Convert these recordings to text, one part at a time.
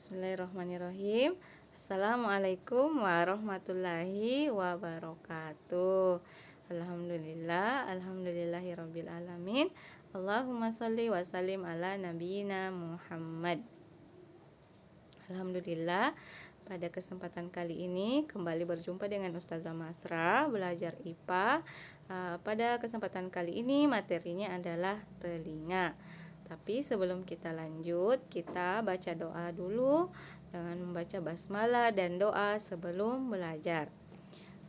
Bismillahirrahmanirrahim. Assalamualaikum warahmatullahi wabarakatuh. Alhamdulillahirabbil alamin. Allahumma shalli wa sallim ala nabiyyina Muhammad. Alhamdulillah, pada kesempatan kali ini kembali berjumpa dengan Ustazah Masra belajar IPA. Pada kesempatan kali ini materinya adalah telinga. Tapi sebelum kita lanjut, kita baca doa dulu dengan membaca basmalah dan doa sebelum belajar.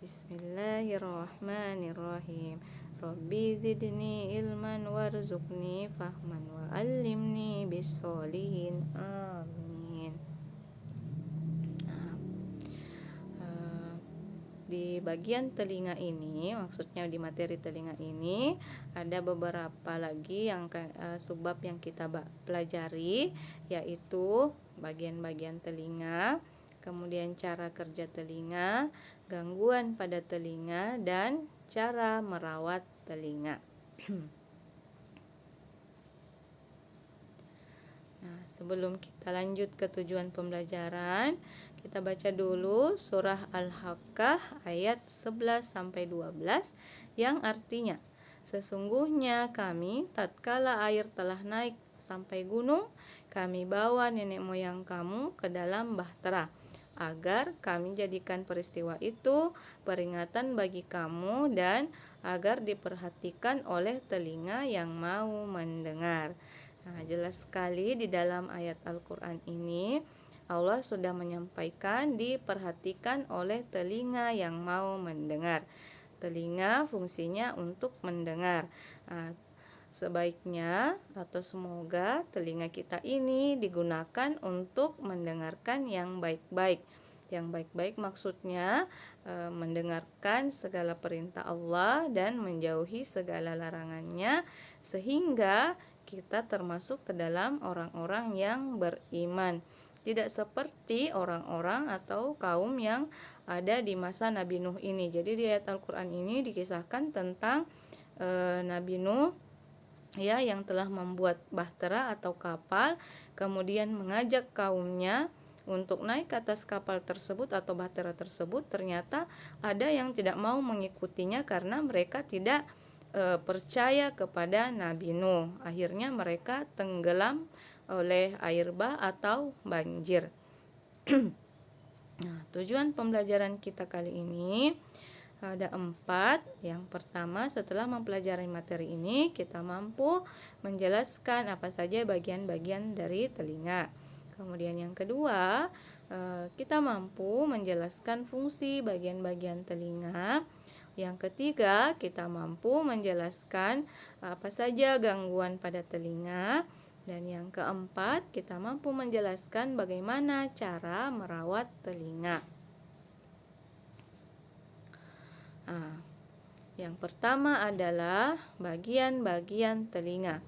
Bismillahirrahmanirrahim. Rabbi zidni ilman warzuqni fahman wa allimni bissolihin. Amin. Di bagian telinga ini, maksudnya di materi telinga ini ada beberapa lagi yang subbab yang kita pelajari, yaitu bagian-bagian telinga, kemudian cara kerja telinga, gangguan pada telinga, dan cara merawat telinga. Nah, sebelum kita lanjut ke tujuan pembelajaran, kita baca dulu surah Al-Haqqah ayat 11-12 yang artinya, sesungguhnya kami tatkala air telah naik sampai gunung, kami bawa nenek moyang kamu ke dalam bahtera, agar kami jadikan peristiwa itu peringatan bagi kamu dan agar diperhatikan oleh telinga yang mau mendengar. Nah, jelas sekali di dalam ayat Al-Quran ini Allah sudah menyampaikan diperhatikan oleh telinga yang mau mendengar. Telinga fungsinya untuk mendengar. Nah, sebaiknya atau semoga telinga kita ini digunakan untuk mendengarkan yang baik-baik. Yang baik-baik maksudnya mendengarkan segala perintah Allah dan menjauhi segala larangannya, sehingga kita termasuk ke dalam orang-orang yang beriman. Tidak seperti orang-orang atau kaum yang ada di masa Nabi Nuh ini. Jadi di ayat Al-Quran ini dikisahkan tentang Nabi Nuh ya, yang telah membuat bahtera atau kapal, kemudian mengajak kaumnya untuk naik ke atas kapal tersebut atau bahtera tersebut. Ternyata ada yang tidak mau mengikutinya karena mereka tidak percaya kepada Nabi Nuh. Akhirnya mereka tenggelam oleh air bah atau banjir. Nah, tujuan pembelajaran kita kali ini ada 4. Yang pertama, setelah mempelajari materi ini, kita mampu menjelaskan apa saja bagian-bagian dari telinga. Kemudian yang kedua, kita mampu menjelaskan fungsi bagian-bagian telinga. Yang ketiga, kita mampu menjelaskan apa saja gangguan pada telinga. Dan yang keempat, kita mampu menjelaskan bagaimana cara merawat telinga. Nah, yang pertama adalah bagian-bagian telinga.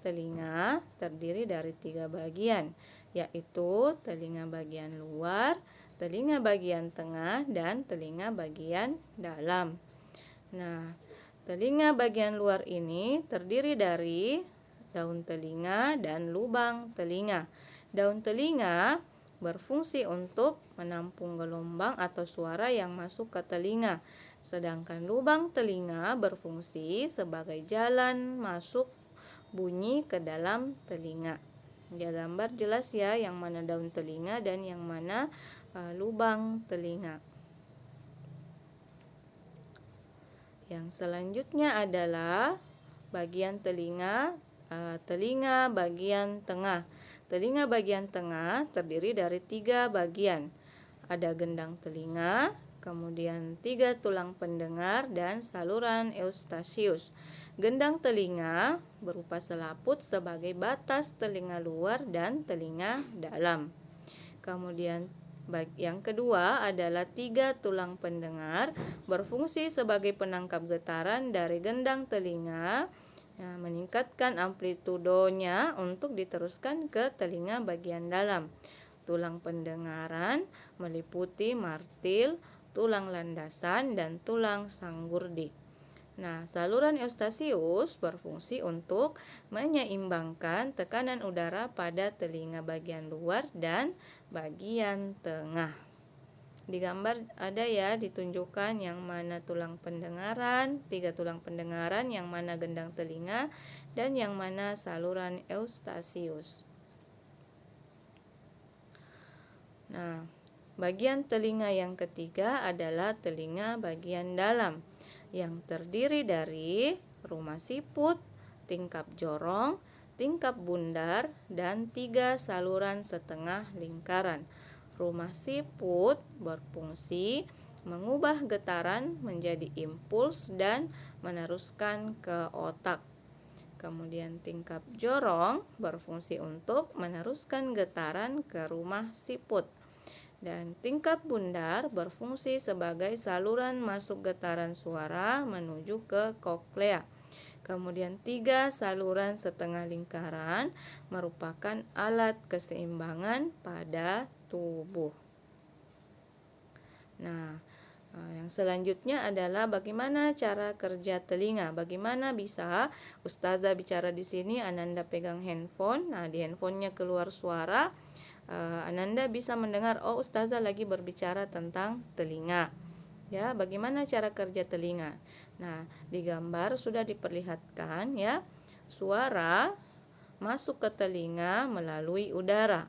Telinga terdiri dari 3 bagian, yaitu telinga bagian luar, telinga bagian tengah, dan telinga bagian dalam. Nah, telinga bagian luar ini terdiri dari daun telinga dan lubang telinga. Daun telinga berfungsi untuk menampung gelombang atau suara yang masuk ke telinga, sedangkan lubang telinga berfungsi sebagai jalan masuk bunyi ke dalam telinga. Di gambar jelas ya yang mana daun telinga dan yang mana lubang telinga. Yang selanjutnya adalah bagian telinga bagian tengah. Telinga bagian tengah terdiri dari 3 bagian. Ada gendang telinga, kemudian 3 tulang pendengar, dan saluran eustasius. Gendang telinga berupa selaput sebagai batas telinga luar dan telinga dalam. Kemudian yang kedua adalah 3 tulang pendengar, berfungsi sebagai penangkap getaran dari gendang telinga, meningkatkan amplitudonya untuk diteruskan ke telinga bagian dalam. Tulang pendengaran meliputi martil, tulang landasan, dan tulang sanggurdi. Nah, saluran eustasius berfungsi untuk menyeimbangkan tekanan udara pada telinga bagian luar dan bagian tengah. Di gambar ada ya ditunjukkan yang mana tulang pendengaran, 3 tulang pendengaran, yang mana gendang telinga, dan yang mana saluran eustasius. Nah, bagian telinga yang ketiga adalah telinga bagian dalam, yang terdiri dari rumah siput, tingkap jorong, tingkap bundar, dan 3 saluran setengah lingkaran. Rumah siput berfungsi mengubah getaran menjadi impuls dan meneruskan ke otak. Kemudian tingkap jorong berfungsi untuk meneruskan getaran ke rumah siput. Dan tingkap bundar berfungsi sebagai saluran masuk getaran suara menuju ke koklea. Kemudian 3 saluran setengah lingkaran merupakan alat keseimbangan pada tubuh. Nah, yang selanjutnya adalah bagaimana cara kerja telinga. Bagaimana bisa Ustazah bicara di sini, Ananda pegang handphone. Nah, di handphonenya keluar suara. Ananda bisa mendengar, oh Ustazah lagi berbicara tentang telinga. Ya, bagaimana cara kerja telinga? Nah, di gambar sudah diperlihatkan ya, suara masuk ke telinga melalui udara.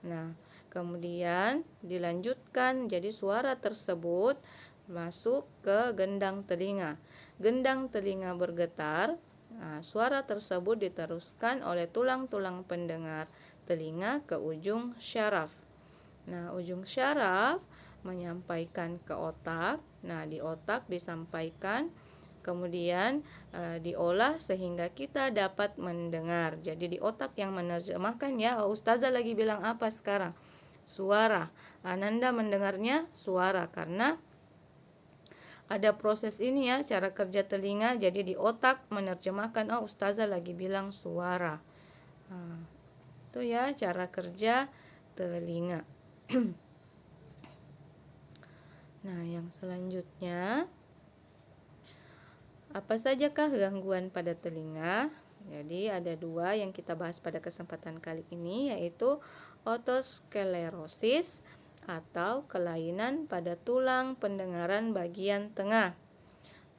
Nah, kemudian dilanjutkan jadi suara tersebut masuk ke gendang telinga. Gendang telinga bergetar. Nah, suara tersebut diteruskan oleh tulang-tulang pendengar telinga ke ujung syaraf. Nah, ujung syaraf menyampaikan ke otak. Nah, di otak disampaikan, kemudian diolah sehingga kita dapat mendengar. Jadi di otak yang menerjemahkan ya. Ustazah lagi bilang apa sekarang? Suara. Ananda mendengarnya suara karena ada proses ini ya, cara kerja telinga. Jadi di otak menerjemahkan, oh Ustazah lagi bilang suara. Nah, itu ya cara kerja telinga. Nah, yang selanjutnya, apa sajakah gangguan pada telinga? Jadi ada 2 yang kita bahas pada kesempatan kali ini, yaitu otosklerosis atau kelainan pada tulang pendengaran bagian tengah.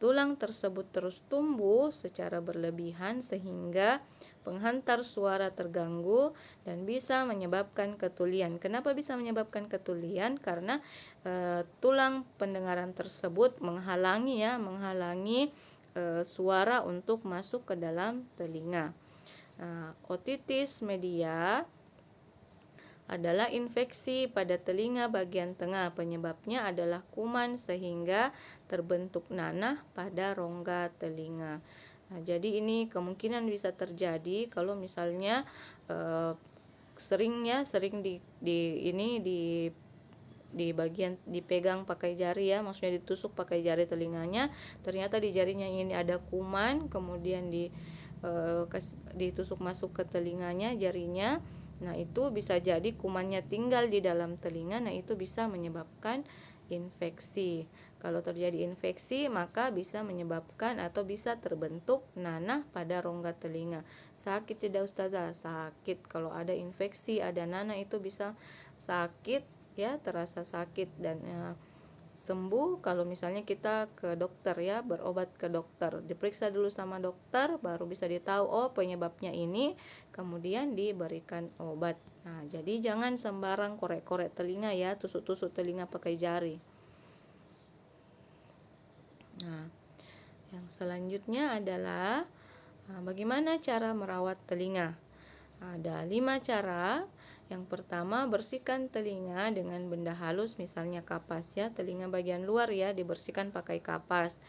Tulang tersebut terus tumbuh secara berlebihan sehingga penghantar suara terganggu dan bisa menyebabkan ketulian. Kenapa bisa menyebabkan ketulian? Karena tulang pendengaran tersebut menghalangi suara untuk masuk ke dalam telinga. Otitis media adalah infeksi pada telinga bagian tengah. Penyebabnya adalah kuman sehingga terbentuk nanah pada rongga telinga. Nah, jadi ini kemungkinan bisa terjadi kalau misalnya sering di bagian dipegang pakai jari ya, maksudnya ditusuk pakai jari telinganya, ternyata di jarinya ini ada kuman, kemudian ditusuk masuk ke telinganya jarinya. Nah, itu bisa jadi kumannya tinggal di dalam telinga. Nah, itu bisa menyebabkan infeksi. Kalau terjadi infeksi, maka bisa menyebabkan atau bisa terbentuk nanah pada rongga telinga. Sakit tidak Ustazah? Sakit. Kalau ada infeksi, ada nanah, itu bisa sakit ya, terasa sakit. Dan sembuh kalau misalnya kita ke dokter ya, berobat ke dokter, diperiksa dulu sama dokter, baru bisa ditahu oh penyebabnya ini, kemudian diberikan obat. Nah, jadi jangan sembarang korek-korek telinga ya, tusuk-tusuk telinga pakai jari. Nah, yang selanjutnya adalah bagaimana cara merawat telinga. Ada 5 cara. Yang pertama, bersihkan telinga dengan benda halus, misalnya kapas ya, telinga bagian luar ya, dibersihkan pakai kapas.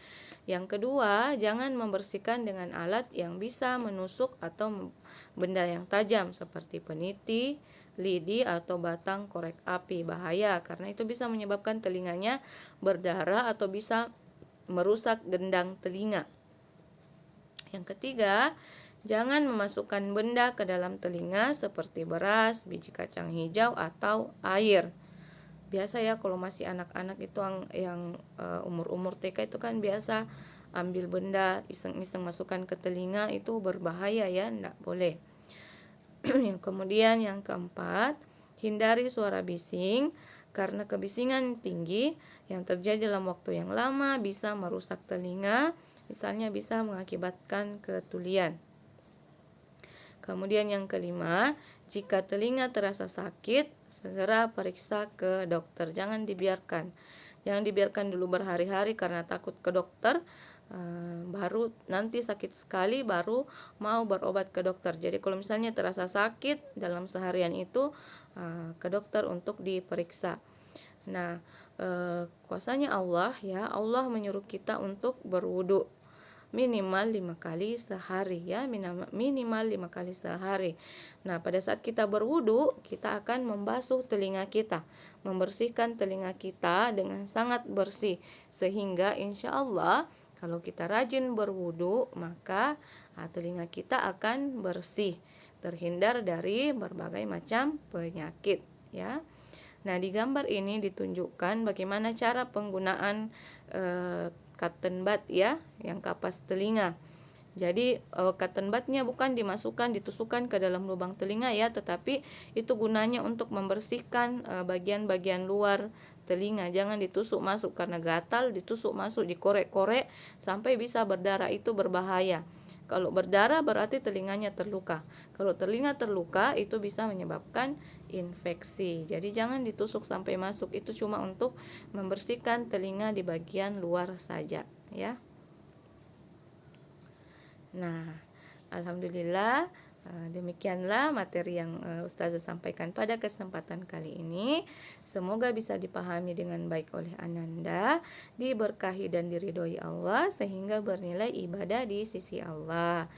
Yang kedua, jangan membersihkan dengan alat yang bisa menusuk atau benda yang tajam seperti peniti, lidi, atau batang korek api. Bahaya karena itu bisa menyebabkan telinganya berdarah atau bisa merusak gendang telinga. Yang ketiga, jangan memasukkan benda ke dalam telinga seperti beras, biji kacang hijau, atau air. Biasa ya kalau masih anak-anak itu yang umur-umur TK itu kan biasa ambil benda iseng-iseng masukkan ke telinga, itu berbahaya ya, tidak boleh. Kemudian yang keempat, hindari suara bising, karena kebisingan tinggi yang terjadi dalam waktu yang lama bisa merusak telinga, misalnya bisa mengakibatkan ketulian. Kemudian yang kelima, jika telinga terasa sakit, segera periksa ke dokter. Jangan dibiarkan dulu berhari-hari karena takut ke dokter, baru nanti sakit sekali baru mau berobat ke dokter. Jadi kalau misalnya terasa sakit dalam seharian itu, ke dokter untuk diperiksa. Nah, kuasanya Allah ya, Allah menyuruh kita untuk berwudu minimal 5 kali sehari ya, minimal 5 kali sehari. Nah, pada saat kita berwudu, kita akan membasuh telinga kita, membersihkan telinga kita dengan sangat bersih, sehingga insya Allah kalau kita rajin berwudu, maka telinga kita akan bersih, terhindar dari berbagai macam penyakit ya. Nah, di gambar ini ditunjukkan bagaimana cara penggunaan cotton bud ya, yang kapas telinga. Jadi cotton budnya bukan ditusukkan ke dalam lubang telinga ya, tetapi itu gunanya untuk membersihkan bagian-bagian luar telinga. Jangan ditusuk masuk karena gatal, ditusuk masuk, dikorek-korek sampai bisa berdarah, itu berbahaya. Kalau berdarah berarti telinganya terluka. Kalau telinga terluka itu bisa menyebabkan infeksi. Jadi jangan ditusuk sampai masuk, itu cuma untuk membersihkan telinga di bagian luar saja ya. Nah, alhamdulillah demikianlah materi yang Ustazah sampaikan pada kesempatan kali ini. Semoga bisa dipahami dengan baik oleh Ananda, diberkahi dan diridhoi Allah sehingga bernilai ibadah di sisi Allah.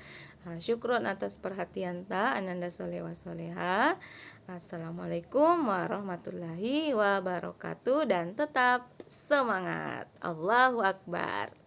Syukron atas perhatian Ananda solewa soleha. Assalamualaikum warahmatullahi wabarakatuh, dan tetap semangat. Allahu Akbar.